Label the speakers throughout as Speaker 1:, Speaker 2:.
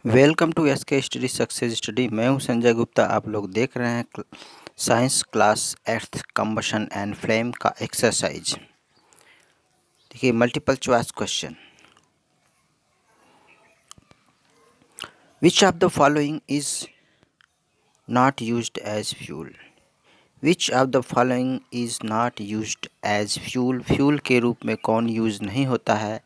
Speaker 1: Welcome to SK study success study. मैं हूं संजय गुप्ता। आप लोग देख रहे हैं science class earth combustion and flame का एक्सरसाइज। देखिए, multiple choice question. Which of the following is not used as fuel? Which of the following is not used as fuel? Fuel के रूप में कौन यूज नहीं होता है?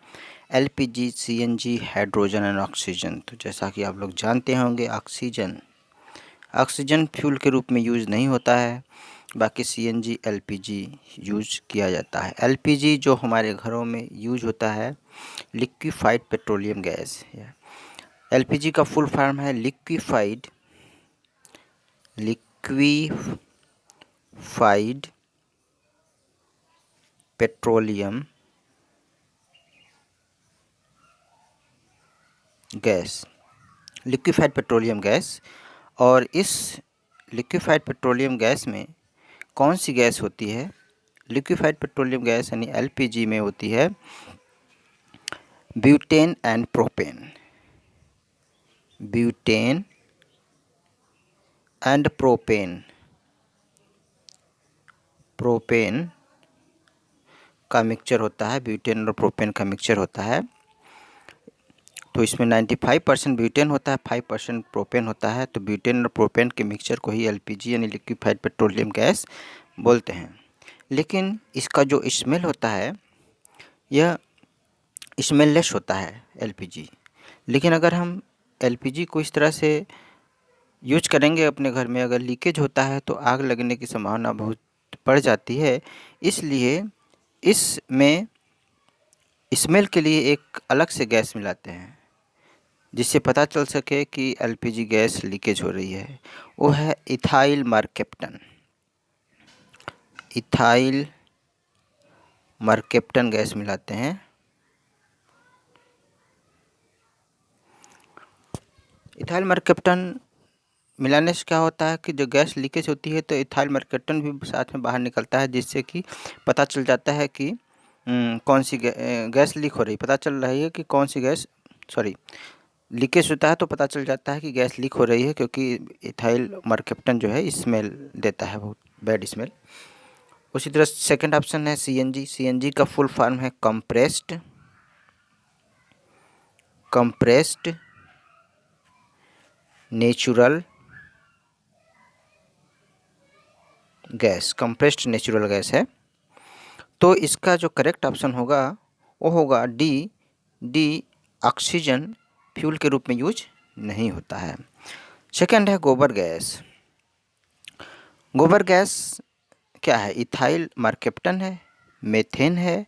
Speaker 1: LPG, CNG, hydrogen and oxygen. तो जैसा कि आप लोग जानते होंगे, ऑक्सीजन फ्यूल के रूप में यूज़ नहीं होता है। बाकी सीएनजी, एलपीजी यूज किया जाता है। एलपीजी जो हमारे घरों में यूज होता है, लिक्विफाइड पेट्रोलियम गैस। एलपीजी का फुल फॉर्म है liquefied petroleum gas. Liquefied petroleum gas. और इस लिक्विफाइड पेट्रोलियम गैस में कौन सी गैस होती है? लिक्विफाइड पेट्रोलियम गैस यानी एलपीजी में होती है butane and propane. Butane and propane का मिक्सचर होता है। ब्यूटेन और प्रोपेन का मिक्सचर होता है। तो इसमें 95% ब्यूटेन होता है, 5% प्रोपेन होता है। तो ब्यूटेन और प्रोपेन के मिक्सचर को ही एलपीजी यानी लिक्विफाइड पेट्रोलियम गैस बोलते हैं। लेकिन इसका जो स्मेल होता है, यह स्मेललेस होता है एलपीजी। लेकिन अगर हम एलपीजी को इस तरह से यूज करेंगे अपने घर में, अगर लीकेज होता है तो आग लगने की संभावना बहुत बढ़ जाती है। इसलिए इसमें स्मेल के लिए एक अलग से गैस मिलाते हैं, जिससे पता चल सके कि एलपीजी गैस लीकेज हो रही है। वो है इथाइल मरकेप्टन गैस मिलाते हैं। इथाइल मरकेप्टन मिलाने से क्या होता है कि जो गैस लीकेज होती है तो इथाइल मरकेप्टन भी साथ में बाहर निकलता है, जिससे कि पता चल जाता है कि कौन सी गैस लीक हो रही। पता चल रही है कि कौन सी गैस लीकेज होता है तो पता चल जाता है कि गैस लीक हो रही है, क्योंकि इथाइल मरकेप्टन जो है स्मेल देता है, बहुत बैड स्मेल। उसी तरह सेकंड ऑप्शन है सीएनजी। सीएनजी का फुल फॉर्म है कंप्रेस्ड नेचुरल गैस है। तो इसका जो करेक्ट ऑप्शन होगा वो होगा डी ऑक्सीजन फ्यूल के रूप में यूज नहीं होता है। सेकंड है गोबर गैस। गोबर गैस क्या है? इथाइल मरकेप्टन है, मेथेन है,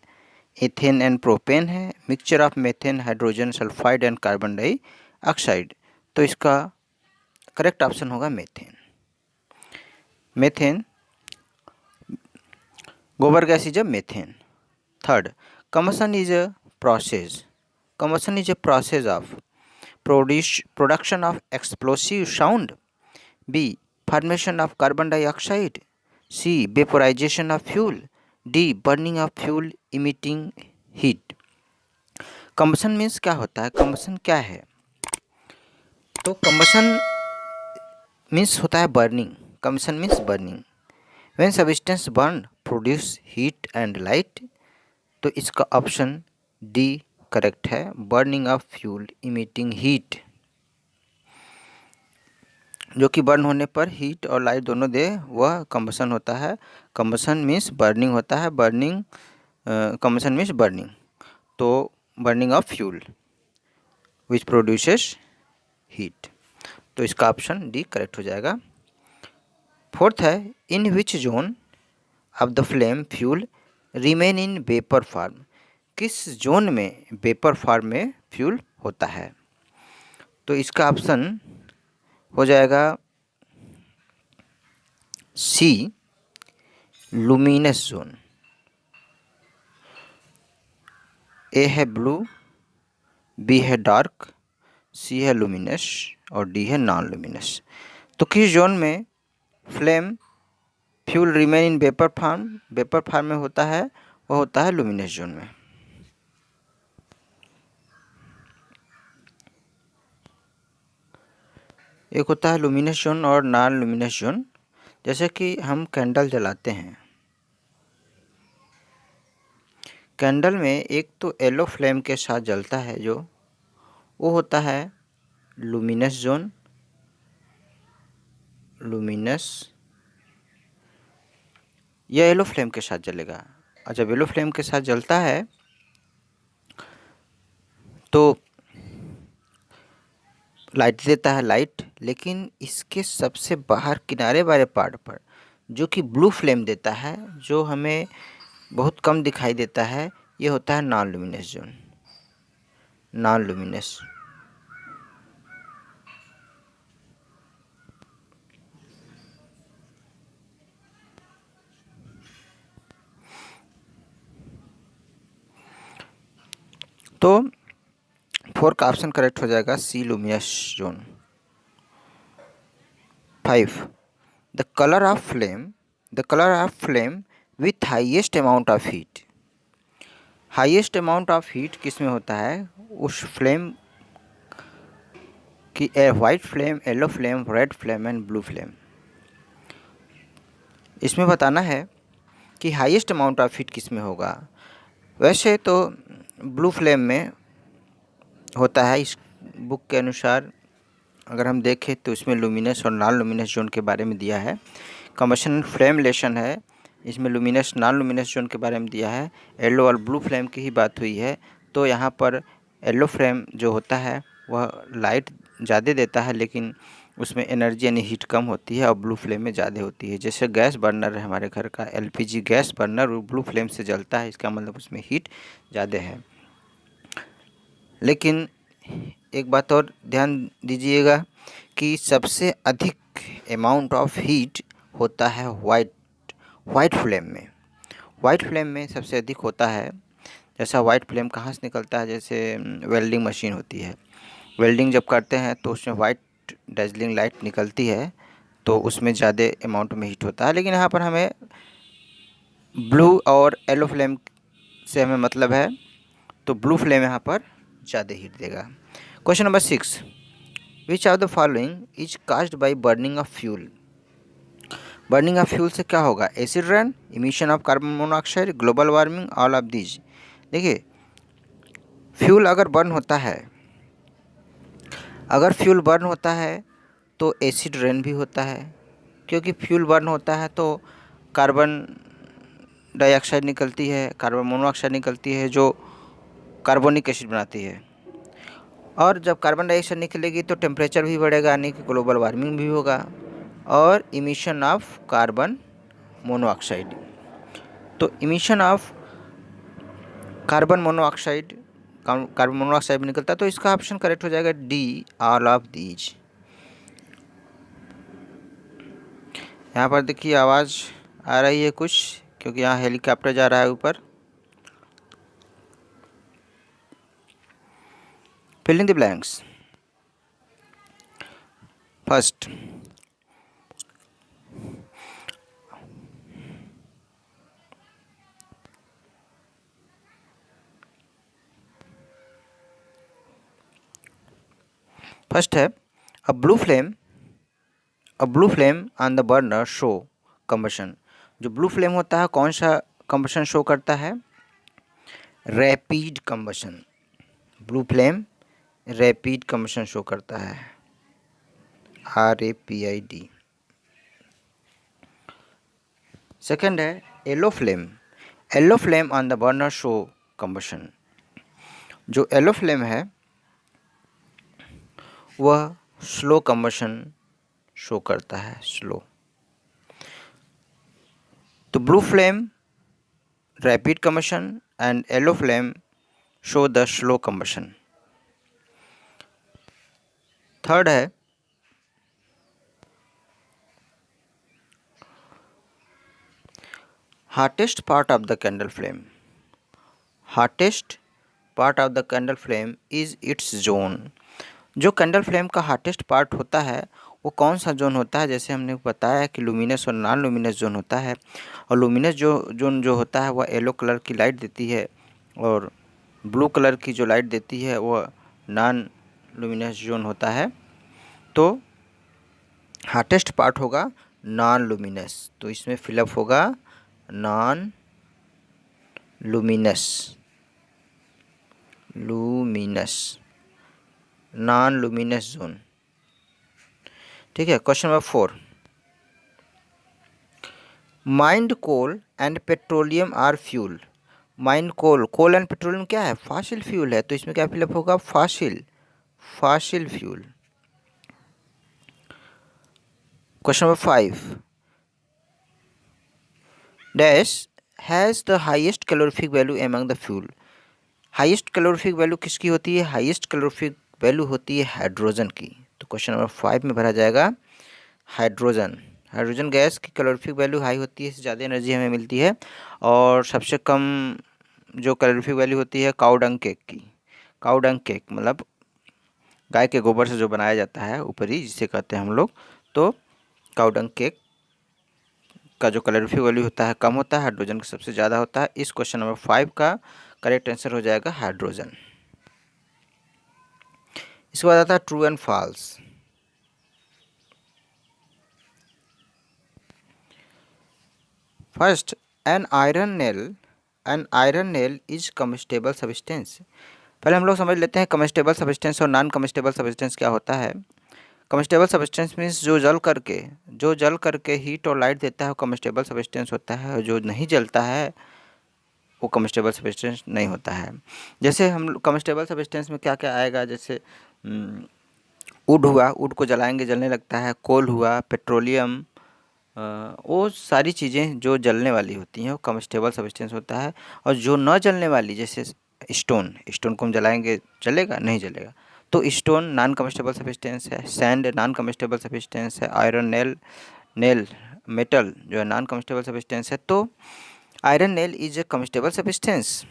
Speaker 1: एथेन एंड प्रोपेन है, mixture of methane, hydrogen sulphide and carbon dioxide. तो इसका करेक्ट ऑप्शन होगा मेथेन। गोबर gas is a methane. Third, combustion is a process. Combustion is a process of production of explosive sound. B. Formation of carbon dioxide. C. Vaporization of fuel. D. Burning of fuel emitting heat. combustion means क्या होता है? combustion क्या है? तो combustion means होता है burning. combustion means burning. When substance burn produce heat and light. तो इसका ऑप्शन डी करेक्ट है, burning of fuel emitting heat. जो कि बर्न होने पर हीट और लाइट दोनों दे, वह कंबसन होता है। कंबसन मीन्स बर्निंग होता है। Combustion means burning. तो burning of fuel which produces heat. तो इसका ऑप्शन डी करेक्ट हो जाएगा। फोर्थ है, in which zone of the flame fuel remain in vapour form. किस जोन में वेपर फॉर्म में फ्यूल होता है? तो इसका ऑप्शन हो जाएगा सी, लुमिनस जोन। ए है ब्लू, बी है डार्क, सी है लुमिनस और डी है नॉन लुमिनस। तो किस जोन में flame fuel remain in vapour form में होता है? वह होता है लुमिनस जोन में। एक होता है लुमिनस जोन और नॉन लुमिनस जोन। जैसे कि हम कैंडल जलाते हैं, कैंडल में एक तो येलो फ्लेम के साथ जलता है जो वो होता है लुमिनस जोन, लुमिनस, यह येलो फ्लेम के साथ जलेगा। और जब येलो फ्लेम के साथ जलता है तो लाइट देता है लाइट, लेकिन इसके सबसे बाहर किनारे वाले पार्ट पर जो कि ब्लू फ्लेम देता है, जो हमें बहुत कम दिखाई देता है, ये होता है non luminous zone, non luminous. तो 4 का ऑप्शन करेक्ट हो जाएगा C, luminous zone. 5, the colour of flame, the colour of flame with highest amount of heat. Highest amount of heat किस में होता है? उस फ्लेम की white flame, yellow flame, red flame and blue flame. इसमें बताना है कि हाईएस्ट अमाउंट ऑफ हीट किस में होगा। वैसे तो ब्लू फ्लेम में होता है, इस बुक के अनुसार अगर हम देखें तो इसमें लुमिनस और नॉन लुमिनस जोन के बारे में दिया है। कम्बशन फ्लेम लेशन है, इसमें लुमिनस नॉन लुमिनस जोन के बारे में दिया है। येलो और ब्लू फ्लेम की ही बात हुई है, तो यहाँ पर येलो फ्लेम जो होता है वह लाइट ज़्यादा देता है, लेकिन उसमें एनर्जी यानी हीट कम होती है, और ब्लू फ्लेम में ज़्यादा होती है। जैसे गैस बर्नर है हमारे घर का, एलपीजी गैस बर्नर, वो ब्लू फ्लेम से जलता है, इसका मतलब उसमें हीट ज़्यादा है। लेकिन एक बात और ध्यान दीजिएगा कि सबसे अधिक अमाउंट ऑफ हीट होता है वाइट फ्लेम में। वाइट फ्लेम में सबसे अधिक होता है। जैसा वाइट फ्लेम कहाँ से निकलता है? जैसे वेल्डिंग मशीन होती है, वेल्डिंग जब करते हैं तो उसमें वाइट डैजलिंग लाइट निकलती है, तो उसमें ज़्यादा अमाउंट में हीट होता है। लेकिन यहाँ पर हमें ब्लू और येलो फ्लेम से हमें मतलब है, तो ब्लू फ्लेम यहाँ पर ज़्यादा हीट देगा। Question number 6, which of the following is caused by burning of fuel. Burning of fuel से क्या होगा? Acid rain, emission of carbon monoxide, global warming, all of these. देखिए, फ्यूल अगर बर्न होता है, अगर फ्यूल बर्न होता है तो एसिड रेन भी होता है, क्योंकि फ्यूल बर्न होता है तो कार्बन डाइऑक्साइड निकलती है, कार्बन मोनोऑक्साइड निकलती है, जो कार्बोनिक एसिड बनाती है। और जब कार्बन डाइऑक्साइड निकलेगी तो टेम्परेचर भी बढ़ेगा, यानी कि ग्लोबल वार्मिंग भी होगा, और इमिशन ऑफ कार्बन मोनोऑक्साइड। तो emission of carbon monoxide, carbon monoxide भी निकलता है, तो इसका ऑप्शन करेक्ट हो जाएगा डी, ऑल ऑफ दीज। यहाँ पर देखिए आवाज़ आ रही है कुछ, क्योंकि यहाँ हेलीकॉप्टर जा रहा है ऊपर। Fill in the blanks. First, first है a blue flame on the burner show combustion. जो ब्लू फ्लेम होता है कौन सा कम्बशन शो करता है? Rapid combustion. Blue flame rapid combustion show करता है, RAPID। सेकेंड है yellow flame on the burner show combustion. जो येलो फ्लेम है वह स्लो कम्बशन शो करता है, स्लो। तो blue flame rapid combustion and yellow flame show the slow combustion. Third है hottest part of the candle flame. Hottest part of the candle flame is its zone. जो candle flame का hottest part होता है वो कौन सा zone होता है? जैसे हमने बताया कि लुमिनस और नॉन लुमिनस जोन होता है, और लुमिनस जोन जो होता है वह येलो कलर की लाइट देती है, और ब्लू कलर की जो लाइट देती है वह नॉन लुमिनस जोन होता है। तो हार्टेस्ट पार्ट होगा नॉन लुमिनस, तो इसमें फिलअप होगा non luminous, luminous, non luminous zone. ठीक है। Question number 4, mined coal and petroleum are fuel. Mined coal, coal and petroleum क्या है? फॉसिल फ्यूल है, तो इसमें क्या फिलअप होगा? Fossil, fossil fuel. Question number 5, dash has the highest calorific value among the fuel. Highest calorific value किसकी होती है? हाईएस्ट कैलोरीफिक वैल्यू होती है हाइड्रोजन की। तो क्वेश्चन नंबर 5 में भरा जाएगा हाइड्रोजन। हाइड्रोजन गैस की कैलोरीफिक वैल्यू हाई होती है, इससे ज़्यादा एनर्जी हमें मिलती है। और सबसे कम जो कैलोरीफिक वैल्यू होती है काऊ डंग केक की। काऊ डंग केक मतलब गाय के गोबर से जो बनाया जाता है ऊपरी, जिसे कहते हैं हम लोग, तो काऊ डंग केक का जो कैलोरीफिक वैल्यू होता है कम होता है, हाइड्रोजन का सबसे ज़्यादा होता है। इस क्वेश्चन नंबर 5 का करेक्ट आंसर हो जाएगा हाइड्रोजन। इसके बाद आता है true and false. First, an iron nail is combustible substance. पहले हम लोग समझ लेते हैं कम्बस्टेबल सब्सटेंस और नॉन कम्बस्टेबल सब्सटेंस क्या होता है। कम्बस्टेबल सब्सटेंस मीन्स जो जल करके हीट और लाइट देता है वो कम्बस्टेबल सब्सटेंस होता है, और जो नहीं जलता है वो कम्बस्टेबल सब्सटेंस नहीं होता है। जैसे हम कम्बस्टेबल सब्सटेंस में क्या क्या आएगा, जैसे वुड हुआ, वुड को जलाएंगे जलने लगता है। कोल हुआ, पेट्रोलियम, वो सारी चीज़ें जो जलने वाली होती हैं वो कम्बस्टेबल सब्सटेंस होता है। और जो न जलने वाली, जैसे स्टोन को हम जलाएंगे जलेगा? नहीं जलेगा। तो स्टोन नॉन कम्बस्टेबल सब्सटेंस है। सैंड नॉन कम्बस्टेबल सब्सटेंस है। आयरन नेल मेटल जो है नॉन कम्बस्टेबल सब्सटेंस है। तो iron nail is a combustible substance,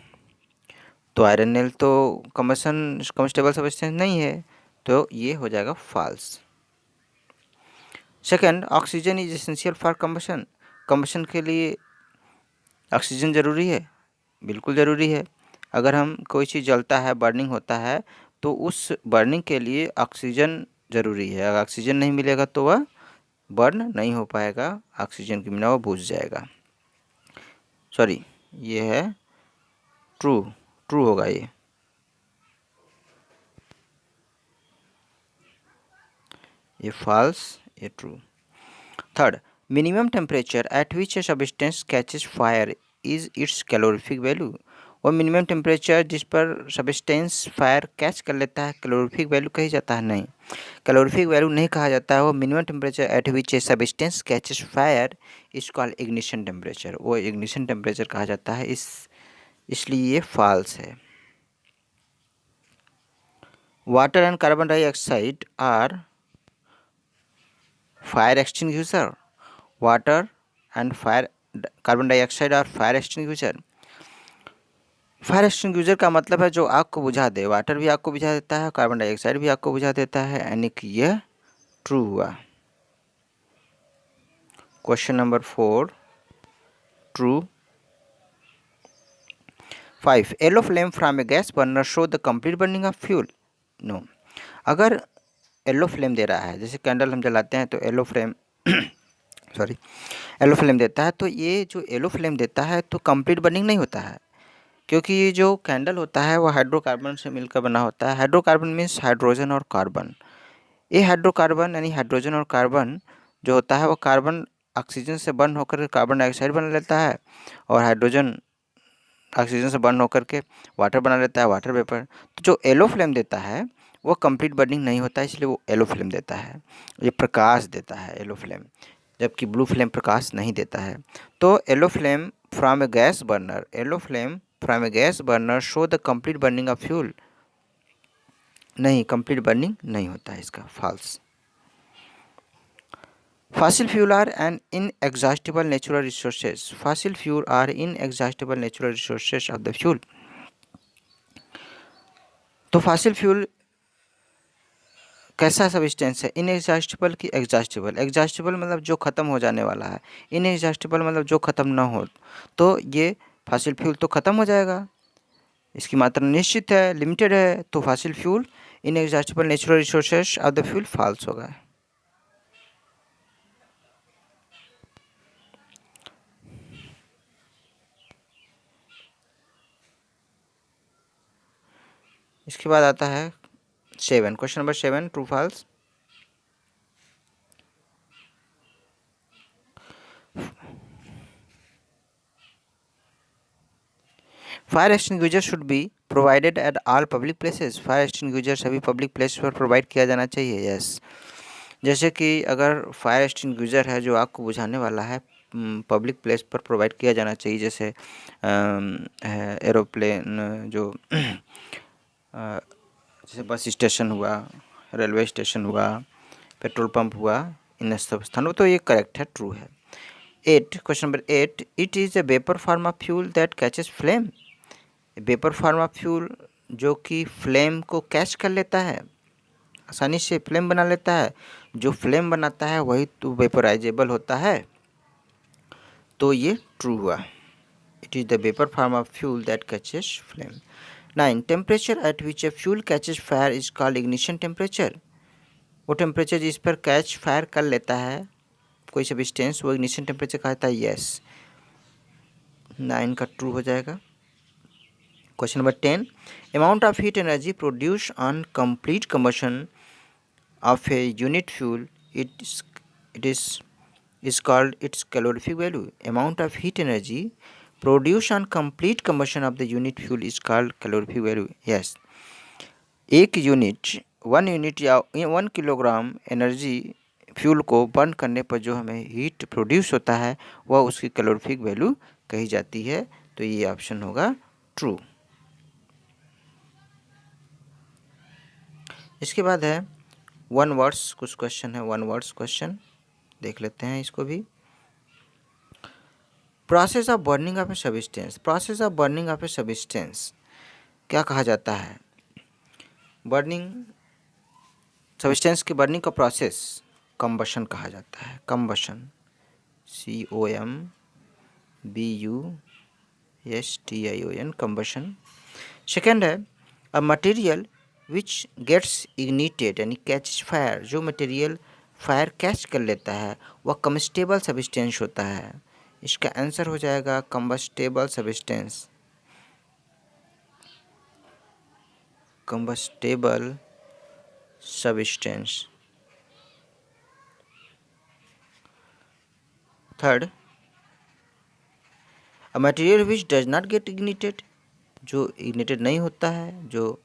Speaker 1: तो आयरन नेल तो कम्बस्टेबल सब्सटेंस नहीं है, तो ये हो जाएगा false. Second, oxygen is essential for combustion. Combustion के लिए ऑक्सीजन ज़रूरी है? बिल्कुल ज़रूरी है। अगर हम कोई चीज़ जलता है, बर्निंग होता है, तो उस बर्निंग के लिए ऑक्सीजन ज़रूरी है। अगर ऑक्सीजन नहीं मिलेगा तो वह बर्न नहीं हो पाएगा, ऑक्सीजन के बिना वो बुझ जाएगा। सॉरी, ये है ट्रू, ट्रू होगा ये फॉल्स, ये true. Third, minimum temperature at which a substance catches fire is it's calorific value. और मिनिमम टेम्परेचर जिस पर सब्सटेंस फायर कैच कर लेता है कैलोरीफिक वैल्यू कही जाता है? नहीं, कैलोरीफिक वैल्यू नहीं कहा जाता है। वो minimum temperature at which a substance catches fire is called ignition temperature, वो इग्निशन टेम्परेचर कहा जाता है। इसलिए ये फॉल्स है। Water and carbon dioxide are fire extinguisher. Water and carbon dioxide are fire extinguisher. Fire extinguisher का मतलब है जो आग को बुझा दे। वाटर भी आग को बुझा देता है, कार्बन डाइऑक्साइड भी आग को बुझा देता है, यानी कि यह ट्रू हुआ। Question number 4 true. 5, yellow flame from a gas burner show the complete burning of fuel. No, अगर येलो फ्लेम दे रहा है, जैसे कैंडल हम जलाते हैं तो yellow flame sorry yellow flame देता है, तो ये जो येलो फ्लेम देता है तो कंप्लीट बर्निंग नहीं होता है, क्योंकि ये जो कैंडल होता है वो हाइड्रोकार्बन से मिलकर बना होता है। हाइड्रोकार्बन मीन्स हाइड्रोजन और कार्बन। ये हाइड्रोकार्बन यानी हाइड्रोजन और कार्बन जो होता है वो कार्बन ऑक्सीजन से बर्न होकर कार्बन डाइऑक्साइड बना लेता है, और हाइड्रोजन ऑक्सीजन से बर्न होकर के वाटर बना लेता है, वाटर वेपर। तो जो येलो फ्लेम देता है वो कंप्लीट बर्निंग नहीं होता है, इसलिए वो येलो फ्लेम देता है। ये प्रकाश देता है येलो फ्लेम, जबकि ब्लू फ्लेम प्रकाश नहीं देता है। तो yellow flame from a gas burner, yellow flame from a gas burner show the complete burning of fuel. नहीं, कंप्लीट बर्निंग नहीं होता है, इसका false. Fossil fuel are an inexhaustible natural resources. Fossil fuel are inexhaustible natural resources of the fuel. तो fossil fuel कैसा substance है? Inexhaustible की exhaustible? Exhaustible मतलब जो ख़त्म हो जाने वाला है, इनएग्जॉस्टिबल मतलब जो ख़त्म ना हो। तो ये फॉसिल फ्यूल तो ख़त्म हो जाएगा, इसकी मात्रा निश्चित है, लिमिटेड है, तो fossil fuel inexhaustible natural resources of the fuel false होगा। इसके बाद आता है 7, question number 7, true false. Fire extinguisher should be provided at all public places. Fire extinguisher सभी पब्लिक प्लेस पर प्रोवाइड किया जाना चाहिए। यस, जैसे कि अगर फायर एक्सटिंग्विशर है जो आग को बुझाने वाला है, पब्लिक प्लेस पर प्रोवाइड किया जाना चाहिए। जैसे एरोप्लेन जो जैसे बस स्टेशन हुआ, रेलवे स्टेशन हुआ, पेट्रोल पंप हुआ, इन सब स्थानों, तो ये करेक्ट है, ट्रू है। 8, question number 8, it is a vapour form of fuel that catches flame. Vapour form of fuel जो कि फ्लेम को कैच कर लेता है, आसानी से फ्लेम बना लेता है। जो फ्लेम बनाता है वही तो वेपराइजेबल होता है, तो ये ट्रू हुआ। It is the vapour form of fuel that catches flame. 9, temperature at which a fuel catches fire is called ignition temperature. वो टेम्परेचर जिस पर कैच फायर कर लेता है कोई सब्सटेंस, वो इग्निशन टेम्परेचर कहता है। यस, 9 का ट्रू हो जाएगा। Question number 10, amount of heat energy produce on complete combustion of a unit fuel, it is called its calorific value. Amount of heat energy produced on complete combustion of the unit fuel is called calorific value. Yes, एक unit 1 unit या 1 kilogram energy fuel को burn करने पर जो हमें heat produce होता है वह उसकी कैलोरीफिक वैल्यू कही जाती है। तो ये ऑप्शन होगा ट्रू। इसके बाद है 1 वर्ड्स, कुछ क्वेश्चन है 1 वर्ड्स क्वेश्चन, देख लेते हैं इसको भी। Process of burning of a substance. Process of burning of a substance क्या कहा जाता है? बर्निंग, सब्सटेंस की बर्निंग का प्रोसेस कंबशन कहा जाता है। Combustion, COMBUSTION, combustion. सेकेंड है अ मटेरियल विच गेट्स इग्निटेड यानी कैच फायर। जो मटेरियल फायर कैच कर लेता है वह कम्बस्टेबल सब्सटेंस होता है। इसका आंसर हो जाएगा combustible substance. Combustible substance. Third, a material which does not get ignited. जो इग्निटेड नहीं होता है, जो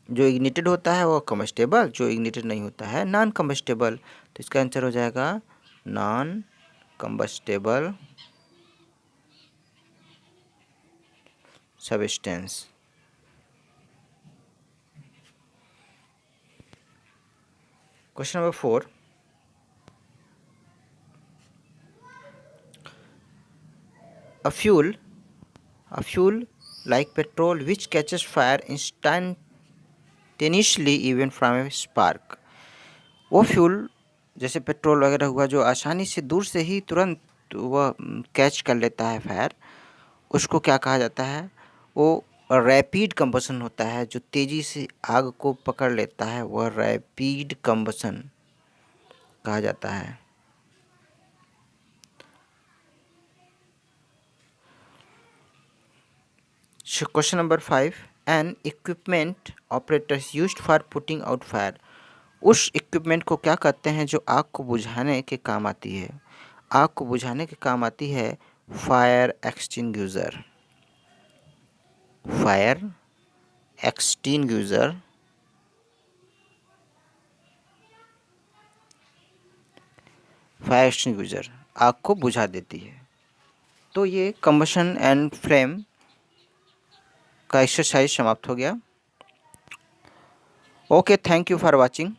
Speaker 1: इग्निटेड होता है वो कम्बस्टेबल, जो इग्निटेड नहीं होता है नॉन कम्बस्टेबल। तो इसका आंसर हो जाएगा non combustible substance. Question number 4, a fuel like petrol which catches fire instantaneously even from a spark। वो फ्यूल जैसे पेट्रोल वगैरह हुआ जो आसानी से दूर से ही तुरंत वह कैच कर लेता है फायर, उसको क्या कहा जाता है? वो रैपिड कंबसन होता है। जो तेज़ी से आग को पकड़ लेता है वह रैपिड कंबसन कहा जाता है। Question number 5, N equipment operators used for putting out fire. उस इक्विपमेंट को क्या कहते हैं जो आग को बुझाने के काम आती है? आग को बुझाने के काम आती है फायर एक्सटिंग्विशर। फायर एक्सटिंग्विशर आग को बुझा देती है। तो ये कंबशन एंड फ्लेम का एक्सरसाइज समाप्त हो गया। Okay, thank you for watching.